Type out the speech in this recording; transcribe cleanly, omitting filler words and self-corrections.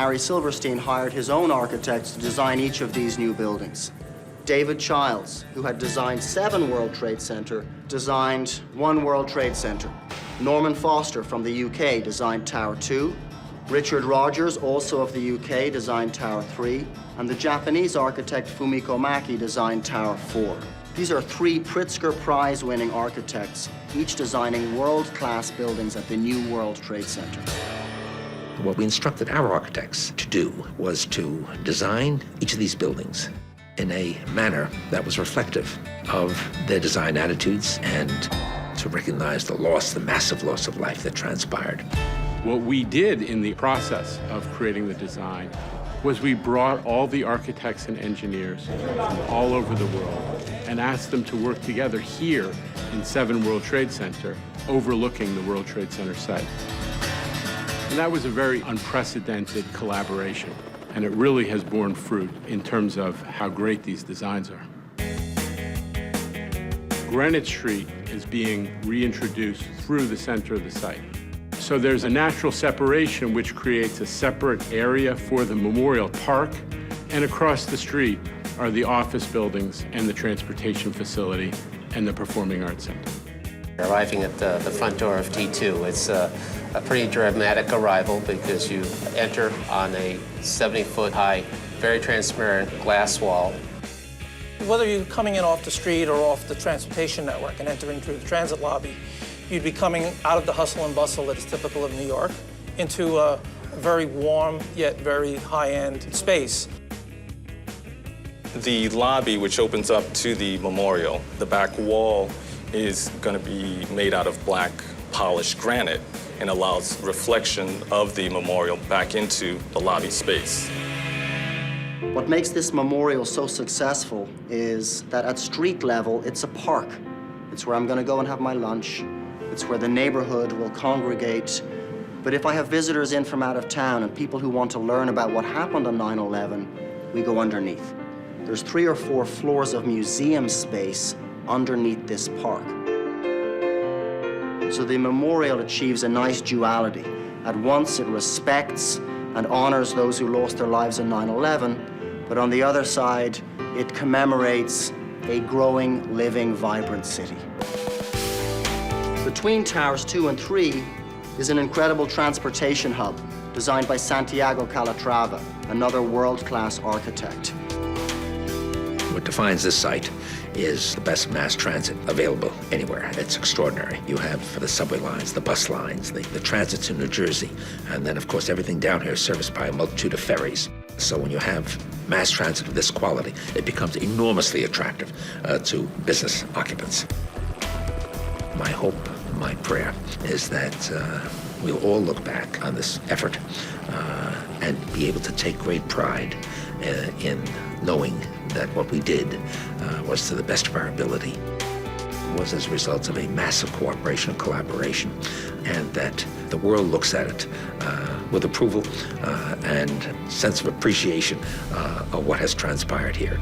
Larry Silverstein hired his own architects to design each of these new buildings. David Childs, who had designed 7 World Trade Center, designed 1 World Trade Center. Norman Foster from the UK designed Tower 2. Richard Rogers, also of the UK, designed Tower 3. And the Japanese architect Fumiko Maki designed Tower 4. These are 3 Pritzker Prize-winning architects, each designing world-class buildings at the new World Trade Center. What we instructed our architects to do was to design each of these buildings in a manner that was reflective of their design attitudes and to recognize the massive loss of life that transpired. What we did in the process of creating the design was we brought all the architects and engineers from all over the world and asked them to work together here in 7 World Trade Center, overlooking the World Trade Center site. And that was a very unprecedented collaboration, and it really has borne fruit in terms of how great these designs are. Greenwich Street is being reintroduced through the center of the site. So there's a natural separation which creates a separate area for the Memorial Park, and across the street are the office buildings and the transportation facility and the Performing Arts Center. Arriving at the front door of T2, it's a pretty dramatic arrival because you enter on a 70-foot high, very transparent glass wall. Whether you're coming in off the street or off the transportation network and entering through the transit lobby, you'd be coming out of the hustle and bustle that is typical of New York into a very warm yet very high-end space. The lobby, which opens up to the memorial, the back wall is going to be made out of black polished granite and allows reflection of the memorial back into the lobby space. What makes this memorial so successful is that at street level, it's a park. It's where I'm going to go and have my lunch. It's where the neighborhood will congregate. But if I have visitors in from out of town and people who want to learn about what happened on 9/11, we go underneath. There's 3 or 4 floors of museum space underneath this park. So the memorial achieves a nice duality. At once, it respects and honors those who lost their lives in 9/11, but on the other side, it commemorates a growing, living, vibrant city. Between Towers 2 and 3 is an incredible transportation hub designed by Santiago Calatrava, another world-class architect. What defines this site is the best mass transit available anywhere. It's extraordinary. You have the subway lines, the bus lines, the transits in New Jersey, and then, of course, everything down here is serviced by a multitude of ferries. So when you have mass transit of this quality, it becomes enormously attractive to business occupants. My hope, my prayer is that we'll all look back on this effort and be able to take great pride in knowing that what we did was to the best of our ability, was as a result of a massive cooperation and collaboration, and that the world looks at it with approval and sense of appreciation of what has transpired here.